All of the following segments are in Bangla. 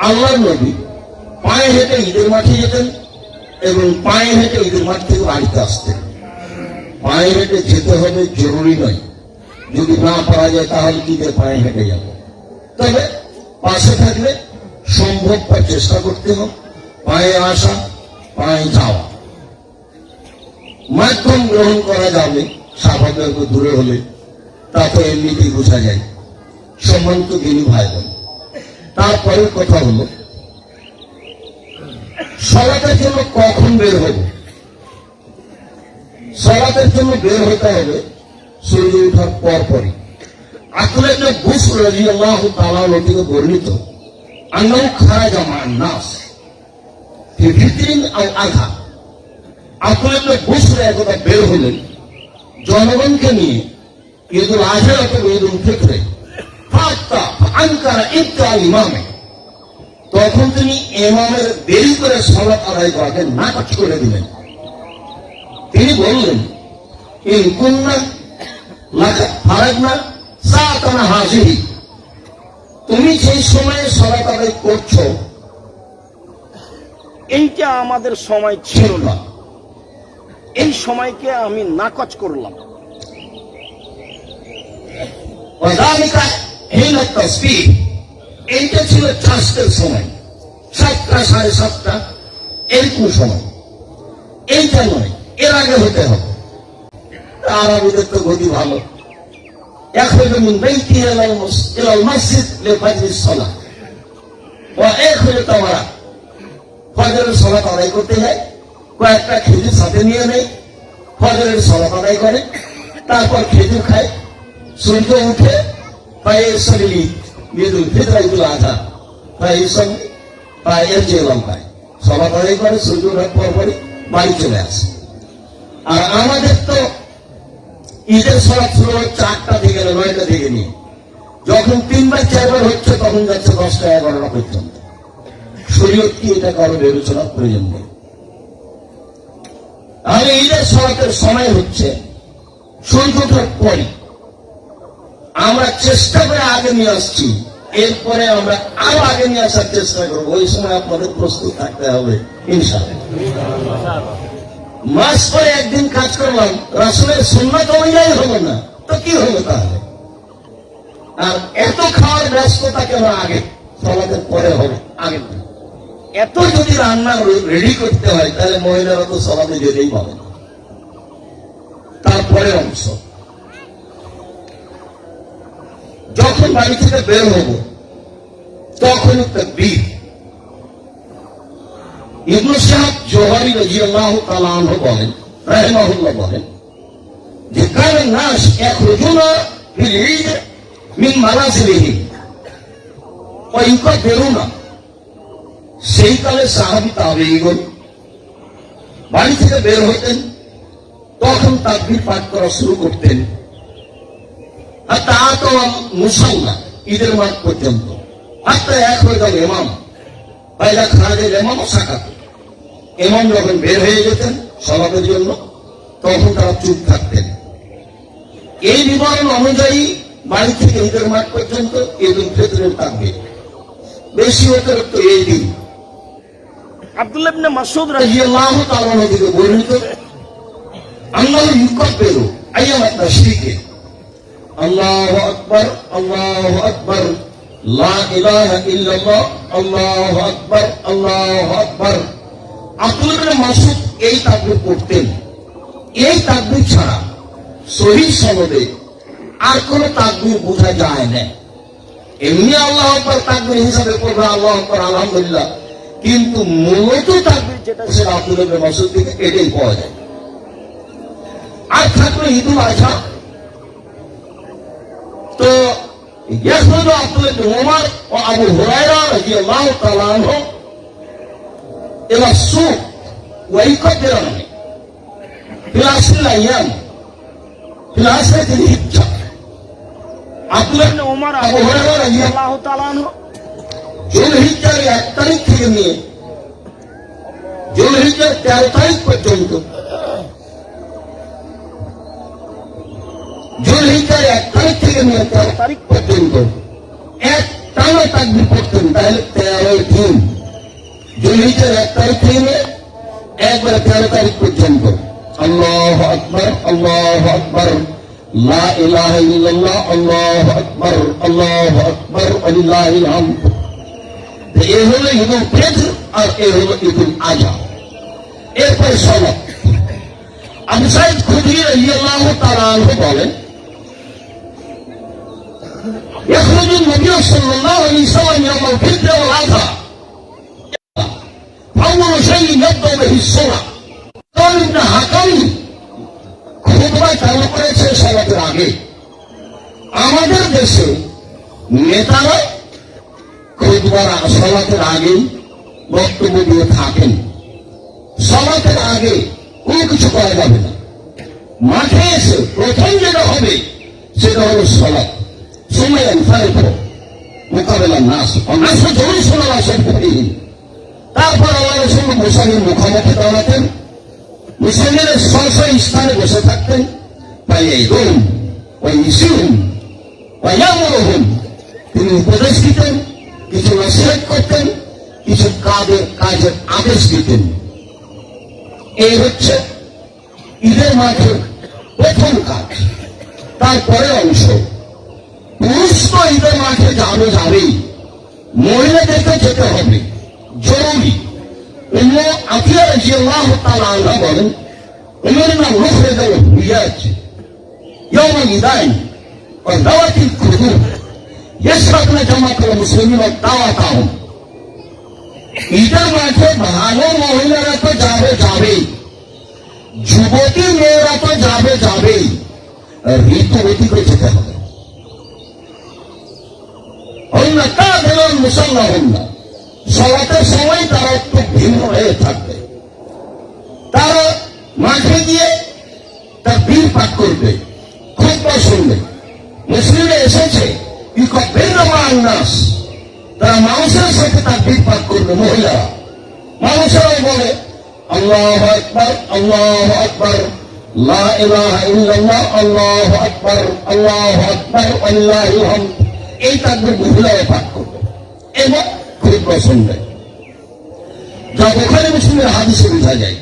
আল্লাহর নবী পায়ে হেঁটে ঈদের মাঠে যেতেন এবং পায়ে হেঁটে ঈদের মাঠ থেকে বাড়িতে আসতেন। পায়ে হেঁটে যেতে হবে জরুরি নয়, যদি না পারা যায় তাহলে কি পায়ে হেঁটে যাব, তবে পাশে থাকলে সম্ভব চেষ্টা করতে হবে পায়ে আসা পায়ে যাওয়া। মাধ্যম গ্রহণ করা যাবে স্বাভাবিক দূরে হলে, তাতে এমনিতেই বোঝা যায়। সম্মানিত দিনী ভাই বোন, তারপরের কথা হলো সালাতের জন্য কখন বের হব। সালাতের জন্য বের হতে হবে সূর্য ওঠার পরপরই। আব্দুল্লাহ ইবনে বুসর রাদিয়াল্লাহু তাআলা থেকে বর্ণিত, আন্নাহু খারাজা মা'আন নাস ফি ফিতরিন আও আযা। আব্দুল্লাহ ইবনে বুসর একদা বের হলেন জনগণকে নিয়ে ঈদুল আযহা অথবা ঈদুল ফিতরে, ফাত্তা আনকারা ইবতা ইমামে। তখন তিনি ইমামের দেরি করে সালাত আদায় করাকে নাকচ করে দিলেন। তিনি বললেন, ইন কুন্না লাকাদ ফারাগনা সাআতানা হাযিহি, তুমি সেই সময়ে সালাত আদায় করছো, এইটা আমাদের সময় ছিল না, এই সময়কে আমি নাকচ করলাম। ওয়াযালিকা হিনা তাসবিহ, এইটা ছিল চাষের সময়, 7টা 7:30 এরকম সময়, এইটা নয়, এর আগে হতে হবে। আরবিদের তো গতি ভালো, ইয়াখরুজু মিন বাইতিহি ইলাল মসজিদ লিফাজরিস সালাহ ওয়া ইয়াখরুজু তাওয়ারা, ফজরের সালাত আদায় করতে যায়, কয়েকটা খেজুর সাথে নিয়ে নেয়, ফজরের সালাত আদায় করে, তারপর খেজুর খায়, সূর্য উঠে পায়ে সলিলি ঈদুল ফিতর ঈদুল আযহা পায়ে সঙ্গে পায়ের যে লম্বায় সালাত আদায় করে, সূর্য ওঠার পরপরই বাড়ি চলে আসে। আর আমাদের তো ঈদের সালাত শুরু হচ্ছে 8টা থেকে 9টা থেকে নিয়ে, যখন 3বার 4বার হচ্ছে তখন যাচ্ছে 10টা 11টা পর্যন্ত। শরীয়ত কি এটা কারো বিবেচনার প্রয়োজন নেই। তাহলে ঈদের সালাতের সময় হচ্ছে সূর্য ওঠার পরই। আমরা চেষ্টা করে আগে নিয়ে আসছি, এরপরে আমরা আরো আগে নিয়ে আসার চেষ্টা করবো। ওই সময় আপনাদের প্রস্তুত থাকতে হবে ইনশাআল্লাহ। মাস পরে একদিন কাজ করলাম, রাসূলের সুন্নাত অনুযায়ী হলো না, তো কি হলো তাহলে? আর এত খাওয়ার ব্যস্ততা কেন আগে সালাতের পরে হবে? আগে এত যদি রান্না রেডি করতে হয় তাহলে মহিলারা তো সালাতে যেতেই পাবে না। তারপরে অংশ, যখন বাড়ি থেকে বের হব তখন তাকবীর। ইবনে শাহাব জোহরি রাদিয়াল্লাহু তাআলা আনহু বলেন, রাহিমাহুল্লাহ বলেন যে কানা নাস ইয়াখরুজুনা ফিল ঈদ মিন মানাজিলিহিম ওয়া ইউকাব্বিরুনা। সেই কালে সাহাবী তাবেঈগণ বাড়ি থেকে বের হতেন, তখন তাকবীর পাঠ করা শুরু করতেন, হাত্তা আতা মুসাল্লা, ঈদের মাঠ পর্যন্ত, হাত্তা এক হয়ে গেল ইমাম, ফাইদা খারাজের ইমাম সাকাত। ইমাম যখন বের হয়ে যেতেন সালাতের জন্য, তখন তারা চুপ থাকতেন। এই বিবরণ অনুযায়ী বাড়ি থেকে ঈদের মাঠ পর্যন্ত ঈদুল ফিতরের তাকবীর। বেশি অতিরিক্ত এই দিন আব্দুল্লাহ ইবনে মাসউদ রাদিয়াল্লাহু তাআলা থেকে বর্ণিত, আল্লাহু ইউকাব্বিরু আইয়ামাত তাশরীকে, আল্লাহু আকবার আল্লাহু আকবার লা ইলাহা ইল্লাল্লাহ আল্লাহু আকবার আল্লাহু আকবার। আব্দুল্লাহ ইবনে মাসউদ এই তাকবীর পড়তেন। এই তাকবীর ছাড়া সহিহ সনদে আর কোন তাকবীর বোঝা যায় না। এমনি আল্লাহু আকবার তাকবীর হিসাবে পড়বে আল্লাহু আকবার আলহামদুলিল্লাহ, কিন্তু মূলত তাকবীর যেটা সেটা আব্দুল্লাহ ইবনে মাসউদ থেকে এটাই পাওয়া যায়। আর থাকলো ঈদুল আযহা, তো ইয়াখরুজু আব্দুল্লাহ ইবনে উমর ও আবু হুরায়রা রাদিয়াল্লাহু তাআলা আনহু ইলা সুক ওয়া ইউকাব্বিরুনা ফিল আশরিল আইয়াম ফিল আশরিল হিজ্জা। আব্দুল্লাহ ইবনে উমর আবু হুরায়রা রাদিয়াল্লাহু তাআলা আনহু যুলহিজ্জার 1 তারিখ থেকে নিয়ে যুলহিজ্জার 13 তারিখ পর্যন্ত, যুলহিজ্জার 1 তারিখ থেকে নিয়ে 13 তারিখ পর্যন্ত একটা টানা তাকবীর পড়তেন, তাহলে 13 দিন, জুলহিজ্জার 1 তারিখ থেকে একবারে 13 তারিখ পর্যন্ত আল্লাহু আকবার, আল্লাহু আকবার, লা ইলাহা ইল্লাল্লাহ, আল্লাহু আকবার, আল্লাহু আকবার, ওয়ালিল্লাহিল হামদ। এ হলো ঈদুল ফিতর আর এ হলো ঈদুল আযহা। এরপর সালাত। আবু সাঈদ খুদরি রাদিয়াল্লাহু তাআলা আনহু বলেন, يخرج النبي صلى الله عليه وسلم يوم الفطر والأضحى أول شيء يبدأ به الصلاة। قال ابن হাকামি খুতবা চালু করেছে সালাতের আগে। আমাদের দেশে নেতারা খুতবার সালাতের আগে বক্তব্য দিয়ে থাকেন। সালাতের আগে কোনো কিছু করা যাবে না। মাঠে এসে প্রথম যেটা হবে সেটা হলো সালাত। সুমাইয়ান ফারিফ মোকাবেলা নাস নাস জরুরি শোনা আসেন করিহীন। তারপর আল্লাহ রাসূল মুসলিমের মুখোমুখি দাঁড়াতেন, মুসলিমের স্বস্ব স্থানে বসে থাকতেন। ফায়াইদুহুম ওয়া ইউসিহুম ওয়া ইয়ামুরুহুম, তিনি উপদেশ দিতেন, কিছু নসিহত করতেন, কিছু কাজের আদেশ দিতেন। এই হচ্ছে ঈদের মাঠের প্রথম কাজ। তারপরে অংশ পুরুষ তো ঈদের মাঠে যাবেই, মহিলাদেরকে যেতে হবে, জরুরি। উম্মে আতিয়া রাদিয়াল্লাহু তাআলা আনহা বলেন, উমিরনা নুখরিজাল হুয়াজ ইয়াওম ঈদাইন ওয়া দাওয়াতিল কুদুর ইয়াশরাকনা জামাআতুল মুসলিমিন ওয়া দাওয়াতাহুম। ঈদের মাঠে ভালো মহিলারা তো যাবেই, যুবতী মেয়েরা তো যাবেই, ঋতুবতীকে যেতে হবে। সালাতের সময় তারা একটু ভিন্ন হয়ে থাকবে। তারা মাঠে গিয়ে তার বীর পাঠ করবে, খুতবা শুনবে। মুসলিমে এসেছে নাস, তারা মানুষের সাথে তার বীর পাঠ করবে। মহিলারা মানুষেরাও বলে আল্লাহু আকবার, আল্লাহু আকবার, লা ইলাহা ইল্লাল্লাহ, আল্লাহু আকবার, আল্লাহু আকবার, ওয়ালিল্লাহিল হামদ। এই তাকবীর মহিলারা পাঠ করবে এবং খুতবা শুনবে, যা বুখারী মুসলিমের হাদিসে বোঝা যায়।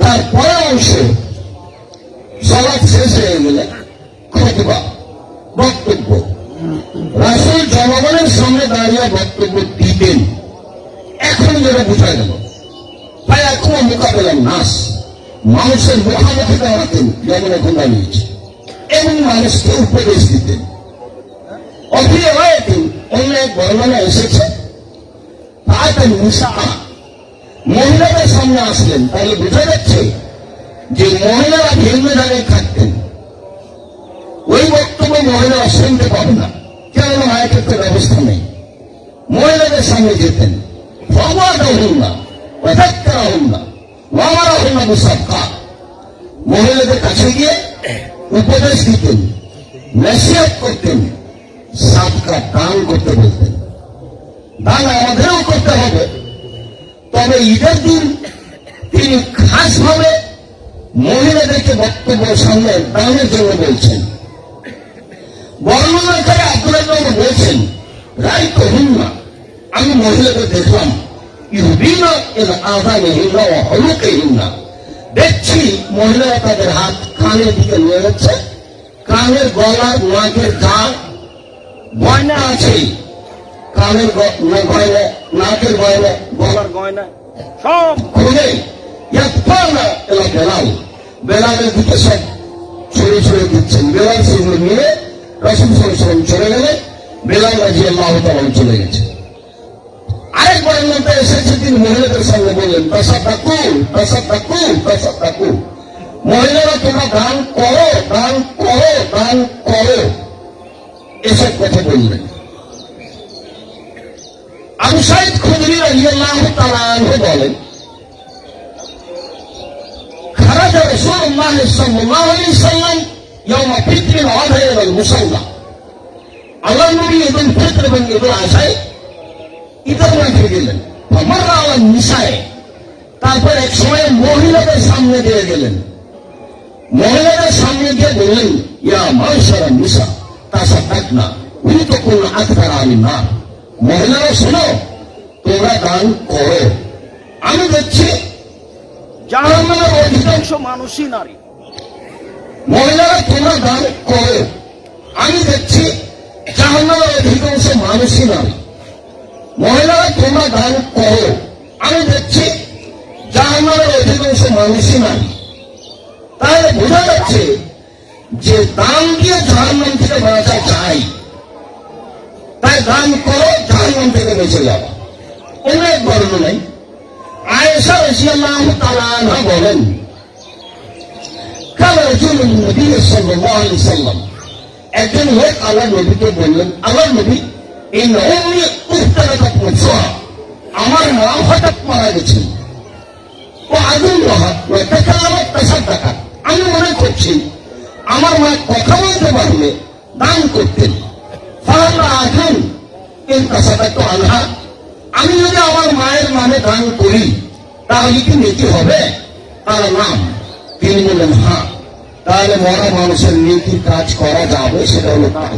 তারপরে অংশ সালাত শেষ হয়ে গেলে খুতবা, বক্তব্য। রাসূল জনগণের সামনে দাঁড়িয়ে বক্তব্য দিতেন। এখন যেটা বোঝা গেল, তাই এখন মোকাবেলা নাস, মানুষের মুখোমুখি দাঁড়াতেন, যেমন এখন দাঁড়িয়েছে, এবং মানুষকে উপদেশ দিতেন। অফিরে হয়েছেন অন্য এক বর্ণনা এসেছে, তাতেন নিসা, মহিলাদের সামনে আসলেন। তাহলে বোঝা যাচ্ছে যে মহিলারা ভিন্ন জায়গায় থাকতেন, ওই বক্তব্য মহিলারা শুনতে পাবে না, কেননা মায়ের তো ব্যবস্থা নেই। মহিলাদের সামনে যেতেন, মহিলাদের কাছে গিয়ে উপদেশ দিতেন, নসিহত করতেন, সাদকা দান করতে বলতেন। দান আমাদেরও করতে হবে, তবে ঈদের দিন তিনি খাস ভাবে মহিলাদেরকে বক্তব্য সামনে দানের জন্য বলছেন। বর্ণনাকারী আব্দুল্লাহ ইবনে বলছেন, রাইতু হুন্না, আমি মহিলাদের দেখলাম, ইউবিনা ইল আযানিহিন্না ওয়া হুলুকিহিন্না, দেখছি মহিলারা তাদের হাত কানের দিকে নিয়ে যাচ্ছে, কানের গলার নাকের যা গয়না আছে, কানের গয়না, নাকের গয়না, গলার গয়না সব খুলে বেলালের দিকে সব ছড়িয়ে দিচ্ছেন। বেলাল সেগুলো নিয়ে রাসূল সাল্লাল্লাহু আলাইহি ওয়াসাল্লাম চলে গেলে, বেলাল রাদিয়াল্লাহু তাআলা চলে গেছে। আরেকবার মধ্যে এসেছে, তিনি মহিলাদের সঙ্গে বললেন, তাসাদ্দাকু তাসাদ্দাকু তাসাদ্দাকু, মহিলারা তোমরা দান করো, দান করো, দান করো, এসব কথা বললেন। আবু সাঈদ খুদরি রাদিয়াল্লাহু তাআলা আনহু বলেন, খারাজা রাসূলুল্লাহ সাল্লাল্লাহু আলাইহি ওয়াসাল্লাম ইয়াওম ফিত্র ওয়া আযহা ইলাল মুসাল্লা, আল্লাহর নবী ঈদুল ফিতর এবং ঈদুল আযহায় ঈদের মাঠে গেলেন। ফামাররা আলান নিসায়ে, তারপর এক সময় মহিলাদের সামনে দিয়ে গেলেন। মহিলাদের সামনে গিয়ে বললেন, ইয়া মাশারান নিসা তাসাদ্দাকনা উইতকুন আকতার আমিনা, মহিলারা শোনো, তোমরা দান করো। আমি দেখছি জাহান্নামের অধিকাংশ মানুষই নারী। মহিলারা তোমরা দান করো। আমি দেখছি জাহান্নামের অধিকাংশ মানুষই নারী। মহিলারা তোমরা দান করো। আমি দেখছি জাহান্নামের অধিকাংশ মানুষই নারী। তাহলে বোঝা যাচ্ছে যে দান দিয়ে জাহান্নাম থেকে বাঁচা যায়। তাই দান করো, জাহান্নাম থেকে বেঁচে যাওয়া। অনেক বর্ণনায় আয়েশা রাদিয়াল্লাহু তাআলা আনহা বলেন, কাল রাজুলুন নবী সাল্লাল্লাহু আলাইহি সাল্লাম, একজন লোক আল্লাহর নবীকে বললেন, আল্লাহর নবী, এই উম্মি উহতারাকাত মুসা, আমার মা হঠাৎ মারা গেছেন। ও আযুল্লাহ ওয়া তাকাল্লামাত তাসাদ্দাকাত, আমি মনে করছি আমার মা কথা বলতে পারলে দান করতেন। ফাহাল্লা আযুন ইন তাসাদ্দাকতু আনহা, আমি যদি আমার মায়ের নামে দান করি তাহলে কি নেকি হবে? তার নাম, তিনি বললেন হ্যাঁ। তাহলে মরা মানুষের নেকির কাজ করা যাবে, সেটা হলো দান।